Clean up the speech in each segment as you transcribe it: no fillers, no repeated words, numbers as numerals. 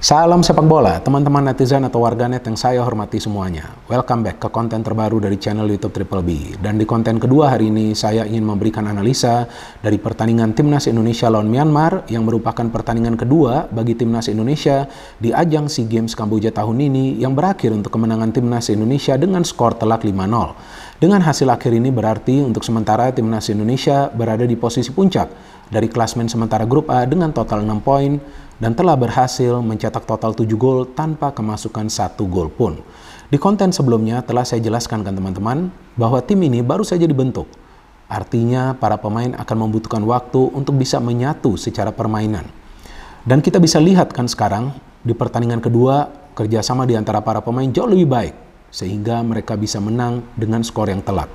Salam sepak bola, teman-teman netizen atau warganet yang saya hormati semuanya. Welcome back ke konten terbaru dari channel YouTube Triple B. Dan di konten kedua hari ini, saya ingin memberikan analisa dari pertandingan Timnas Indonesia lawan Myanmar yang merupakan pertandingan kedua bagi Timnas Indonesia di ajang SEA Games Kamboja tahun ini yang berakhir untuk kemenangan Timnas Indonesia dengan skor telak 5-0. Dengan hasil akhir ini berarti untuk sementara Timnas Indonesia berada di posisi puncak dari klasmen sementara grup A dengan total 6 poin dan telah berhasil mencetak total 7 gol tanpa kemasukan 1 gol pun. Di konten sebelumnya telah saya jelaskan kan teman-teman bahwa tim ini baru saja dibentuk. Artinya para pemain akan membutuhkan waktu untuk bisa menyatu secara permainan. Dan kita bisa lihat kan sekarang di pertandingan kedua kerjasama di antara para pemain jauh lebih baik sehingga mereka bisa menang dengan skor yang telak.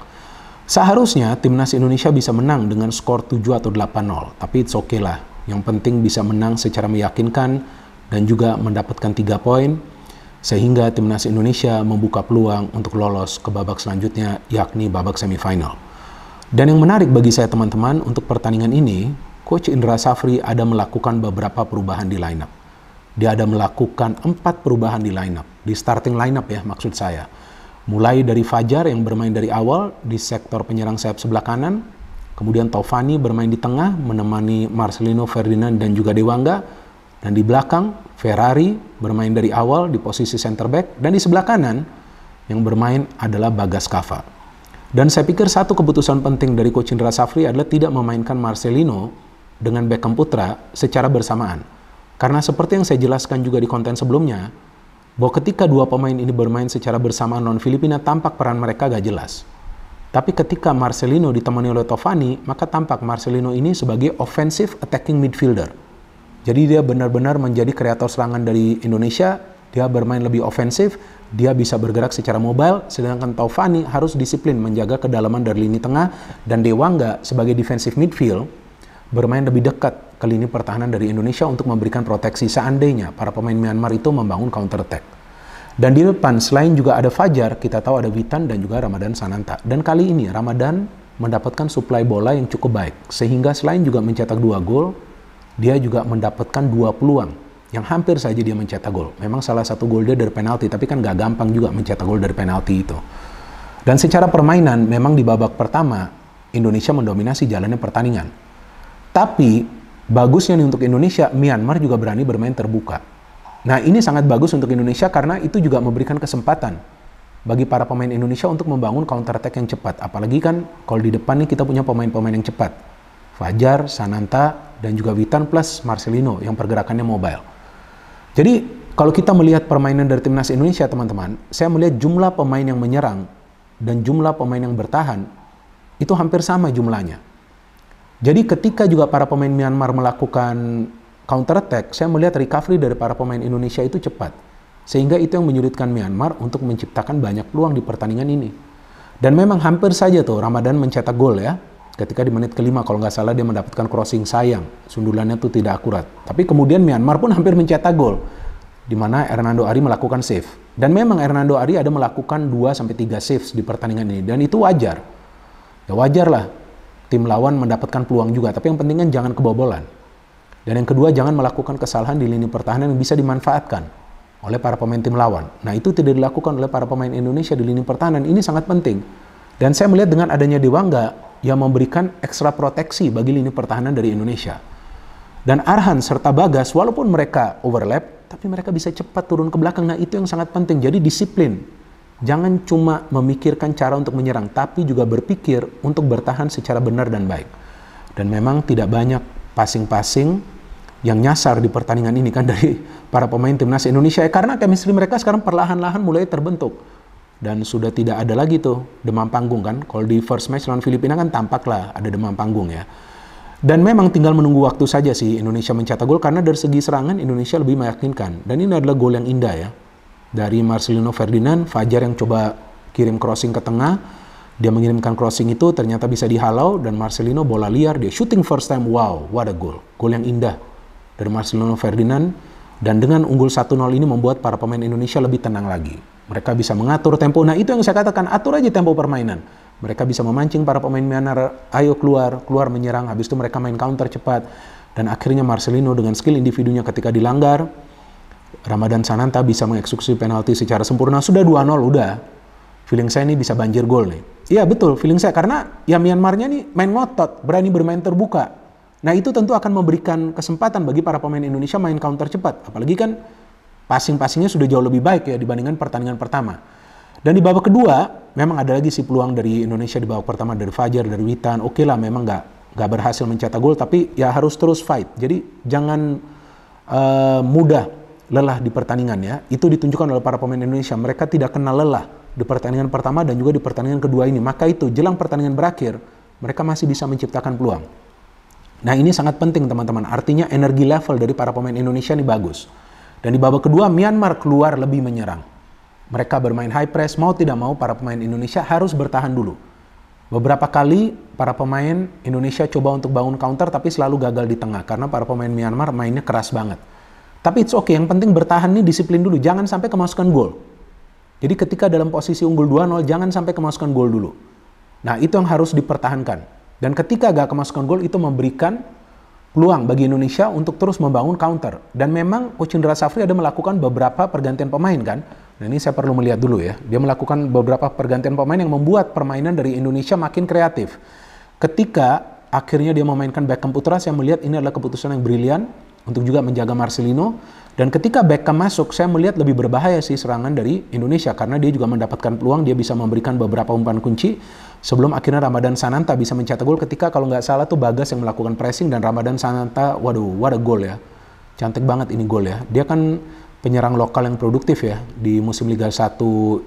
Seharusnya Timnas Indonesia bisa menang dengan skor 7 atau 8-0, tapi it's okay lah. Yang penting bisa menang secara meyakinkan dan juga mendapatkan 3 poin sehingga Timnas Indonesia membuka peluang untuk lolos ke babak selanjutnya yakni babak semifinal. Dan yang menarik bagi saya teman-teman untuk pertandingan ini, Coach Indra Safri ada melakukan beberapa perubahan di lineup. Dia ada melakukan 4 perubahan di lineup, di starting lineup ya maksud saya. Mulai dari Fajar yang bermain dari awal di sektor penyerang sayap sebelah kanan, kemudian Taufani bermain di tengah menemani Marcelino, Ferdinand dan juga Dewangga, dan di belakang Ferrari bermain dari awal di posisi center back, dan di sebelah kanan yang bermain adalah Bagas Kava. Dan saya pikir satu keputusan penting dari Coach Indra Safri adalah tidak memainkan Marcelino dengan Beckham Putra secara bersamaan. Karena seperti yang saya jelaskan juga di konten sebelumnya, bahwa ketika dua pemain ini bermain secara bersamaan lawan Filipina, tampak peran mereka gak jelas. Tapi ketika Marcelino ditemani oleh Taufani, maka tampak Marcelino ini sebagai offensive attacking midfielder. Jadi dia benar-benar menjadi kreator serangan dari Indonesia, dia bermain lebih ofensif, dia bisa bergerak secara mobile, sedangkan Taufani harus disiplin menjaga kedalaman dari lini tengah, dan Dewangga sebagai defensive midfield bermain lebih dekat ke lini pertahanan dari Indonesia untuk memberikan proteksi seandainya para pemain Myanmar itu membangun counter attack. Dan di depan selain juga ada Fajar, kita tahu ada Witan dan juga Ramadan Sananta. Dan kali ini Ramadan mendapatkan suplai bola yang cukup baik, sehingga selain juga mencetak 2 gol, dia juga mendapatkan 2 peluang yang hampir saja dia mencetak gol. Memang salah satu gol dia dari penalti, tapi kan gak gampang juga mencetak gol dari penalti itu. Dan secara permainan memang di babak pertama Indonesia mendominasi jalannya pertandingan. Tapi bagusnya nih untuk Indonesia, Myanmar juga berani bermain terbuka. Nah ini sangat bagus untuk Indonesia karena itu juga memberikan kesempatan bagi para pemain Indonesia untuk membangun counter attack yang cepat. Apalagi kan kalau di depan nih kita punya pemain-pemain yang cepat. Fajar, Sananta, dan juga Witan plus Marcelino yang pergerakannya mobile. Jadi kalau kita melihat permainan dari Timnas Indonesia teman-teman, saya melihat jumlah pemain yang menyerang dan jumlah pemain yang bertahan itu hampir sama jumlahnya. Jadi ketika juga para pemain Myanmar melakukan counter attack, saya melihat recovery dari para pemain Indonesia itu cepat. Sehingga itu yang menyulitkan Myanmar untuk menciptakan banyak peluang di pertandingan ini. Dan memang hampir saja tuh Ramadan mencetak gol ya. Ketika di menit ke-5 kalau nggak salah dia mendapatkan crossing sayang. Sundulannya tuh tidak akurat. Tapi kemudian Myanmar pun hampir mencetak gol. Di mana Hernando Ari melakukan save. Dan memang Hernando Ari ada melakukan 2-3 saves di pertandingan ini. Dan itu wajar. Ya wajar lah. Tim lawan mendapatkan peluang juga, tapi yang penting kan jangan kebobolan. Dan yang kedua, jangan melakukan kesalahan di lini pertahanan yang bisa dimanfaatkan oleh para pemain tim lawan. Nah, itu tidak dilakukan oleh para pemain Indonesia di lini pertahanan. Ini sangat penting. Dan saya melihat dengan adanya Dewangga yang memberikan ekstra proteksi bagi lini pertahanan dari Indonesia. Dan Arhan serta Bagas, walaupun mereka overlap, tapi mereka bisa cepat turun ke belakang. Nah, itu yang sangat penting. Jadi disiplin. Jangan cuma memikirkan cara untuk menyerang, tapi juga berpikir untuk bertahan secara benar dan baik. Dan memang tidak banyak passing-passing yang nyasar di pertandingan ini kan dari para pemain Timnas Indonesia. Karena chemistry mereka sekarang perlahan-lahan mulai terbentuk. Dan sudah tidak ada lagi tuh demam panggung kan. Kalau di first match lawan Filipina kan tampaklah ada demam panggung ya. Dan memang tinggal menunggu waktu saja sih Indonesia mencetak gol. Karena dari segi serangan Indonesia lebih meyakinkan. Dan ini adalah gol yang indah ya. Dari Marcelino Ferdinand, Fajar yang coba kirim crossing ke tengah, dia mengirimkan crossing itu ternyata bisa dihalau dan Marcelino bola liar, dia shooting first time, wow, what a goal. Gol yang indah dari Marcelino Ferdinand dan dengan unggul 1-0 ini membuat para pemain Indonesia lebih tenang lagi. Mereka bisa mengatur tempo, nah itu yang saya katakan, atur aja tempo permainan. Mereka bisa memancing para pemain Myanmar, ayo keluar menyerang, habis itu mereka main counter cepat. Dan akhirnya Marcelino dengan skill individunya ketika dilanggar, Ramadan Sananta bisa mengeksekusi penalti secara sempurna, sudah 2-0 udah. Feeling saya ini bisa banjir gol nih. Iya betul, feeling saya karena ya Myanmarnya nih main ngotot, berani bermain terbuka. Nah itu tentu akan memberikan kesempatan bagi para pemain Indonesia main counter cepat. Apalagi kan passing-passingnya sudah jauh lebih baik ya dibandingkan pertandingan pertama. Dan di babak kedua, memang ada lagi sih peluang dari Indonesia di babak pertama, dari Fajar, dari Witan. Oke lah, memang nggak berhasil mencetak gol, tapi ya harus terus fight. Jadi jangan mudah lelah di pertandingan ya. Itu ditunjukkan oleh para pemain Indonesia. Mereka tidak kenal lelah di pertandingan pertama dan juga di pertandingan kedua ini. Maka itu jelang pertandingan berakhir, mereka masih bisa menciptakan peluang. Nah ini sangat penting teman-teman. Artinya energi level dari para pemain Indonesia ini bagus. Dan di babak kedua Myanmar keluar lebih menyerang. Mereka bermain high press, mau tidak mau para pemain Indonesia harus bertahan dulu. Beberapa kali para pemain Indonesia coba untuk bangun counter tapi selalu gagal di tengah karena para pemain Myanmar mainnya keras banget. Tapi it's okay, yang penting bertahan nih, disiplin dulu, jangan sampai kemasukan gol. Jadi ketika dalam posisi unggul 2-0 jangan sampai kemasukan gol dulu. Nah itu yang harus dipertahankan. Dan ketika gak kemasukan gol itu memberikan peluang bagi Indonesia untuk terus membangun counter. Dan memang Coach Indra Safri ada melakukan beberapa pergantian pemain kan. Nah ini saya perlu melihat dulu ya. Dia melakukan beberapa pergantian pemain yang membuat permainan dari Indonesia makin kreatif. Ketika akhirnya dia memainkan Beckham Putra, saya melihat ini adalah keputusan yang brilian untuk juga menjaga Marcelino. Dan ketika Beckham masuk, saya melihat lebih berbahaya sih serangan dari Indonesia karena dia juga mendapatkan peluang, dia bisa memberikan beberapa umpan kunci sebelum akhirnya Ramadan Sananta bisa mencetak gol ketika kalau nggak salah tuh Bagas yang melakukan pressing dan Ramadan Sananta, waduh, what a goal ya. Cantik banget ini gol ya. Dia kan penyerang lokal yang produktif ya di musim Liga 1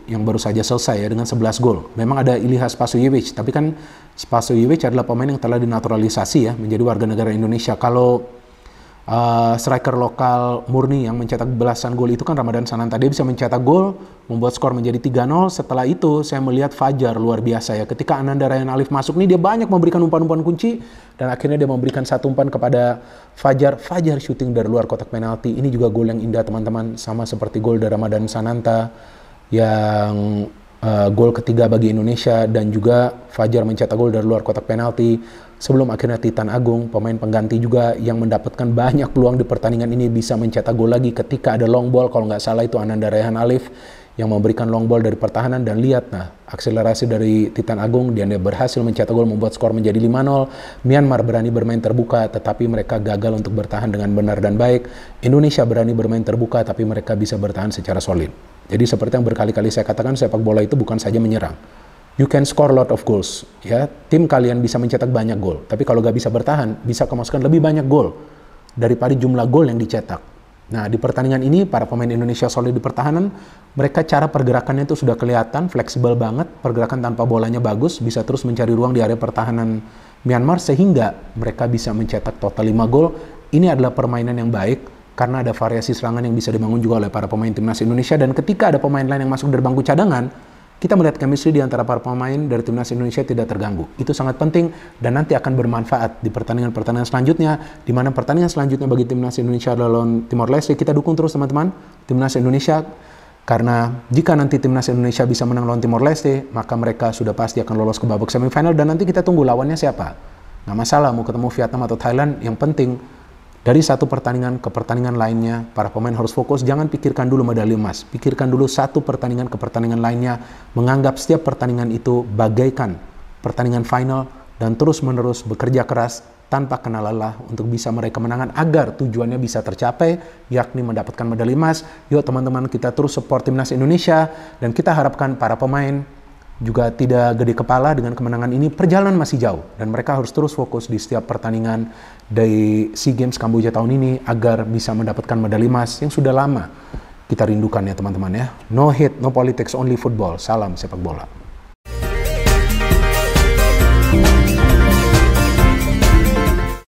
yang baru saja selesai ya dengan 11 gol. Memang ada Iliha Spasojevic, tapi kan Spasojevic adalah pemain yang telah dinaturalisasi ya menjadi warga negara Indonesia. Kalau striker lokal murni yang mencetak belasan gol itu kan Ramadan Sananta. Dia bisa mencetak gol, membuat skor menjadi 3-0. Setelah itu saya melihat Fajar luar biasa ya. Ketika Ananda Rayhan Alif masuk nih, dia banyak memberikan umpan-umpan kunci dan akhirnya dia memberikan satu umpan kepada Fajar. Fajar syuting dari luar kotak penalti. Ini juga gol yang indah teman-teman, sama seperti gol dari Ramadan Sananta yang gol ketiga bagi Indonesia, dan juga Fajar mencetak gol dari luar kotak penalti. Sebelum akhirnya Titan Agung, pemain pengganti juga yang mendapatkan banyak peluang di pertandingan ini, bisa mencetak gol lagi ketika ada long ball. Kalau nggak salah itu Ananda Rayhan Alif yang memberikan long ball dari pertahanan, dan lihat nah akselerasi dari Titan Agung, dia berhasil mencetak gol membuat skor menjadi 5-0. Myanmar berani bermain terbuka tetapi mereka gagal untuk bertahan dengan benar dan baik. Indonesia berani bermain terbuka tapi mereka bisa bertahan secara solid. Jadi seperti yang berkali-kali saya katakan, sepak bola itu bukan saja menyerang. You can score a lot of goals. Ya, tim kalian bisa mencetak banyak gol, tapi kalau gak bisa bertahan, bisa kemasukan lebih banyak gol daripada jumlah gol yang dicetak. Nah, di pertandingan ini para pemain Indonesia solid di pertahanan. Mereka cara pergerakannya itu sudah kelihatan, fleksibel banget, pergerakan tanpa bolanya bagus, bisa terus mencari ruang di area pertahanan Myanmar sehingga mereka bisa mencetak total 5 gol. Ini adalah permainan yang baik karena ada variasi serangan yang bisa dibangun juga oleh para pemain timnas Indonesia. Dan ketika ada pemain lain yang masuk dari bangku cadangan, kita melihat chemistry di antara para pemain dari timnas Indonesia tidak terganggu. Itu sangat penting dan nanti akan bermanfaat di pertandingan-pertandingan selanjutnya, di mana pertandingan selanjutnya bagi timnas Indonesia adalah lawan Timor Leste. Kita dukung terus teman-teman timnas Indonesia, karena jika nanti timnas Indonesia bisa menang lawan Timor Leste, maka mereka sudah pasti akan lolos ke babak semifinal, dan nanti kita tunggu lawannya siapa. Nggak masalah mau ketemu Vietnam atau Thailand, yang penting dari satu pertandingan ke pertandingan lainnya, para pemain harus fokus, jangan pikirkan dulu medali emas. Pikirkan dulu satu pertandingan ke pertandingan lainnya, menganggap setiap pertandingan itu bagaikan pertandingan final, dan terus-menerus bekerja keras tanpa kenal lelah untuk bisa meraih kemenangan agar tujuannya bisa tercapai, yakni mendapatkan medali emas. Yuk teman-teman, kita terus support timnas Indonesia, dan kita harapkan para pemain juga tidak gede kepala dengan kemenangan ini. Perjalanan masih jauh dan mereka harus terus fokus di setiap pertandingan dari SEA Games Kamboja tahun ini agar bisa mendapatkan medali emas yang sudah lama kita rindukan ya teman-teman ya. No hate, no politics, only football. Salam sepak bola.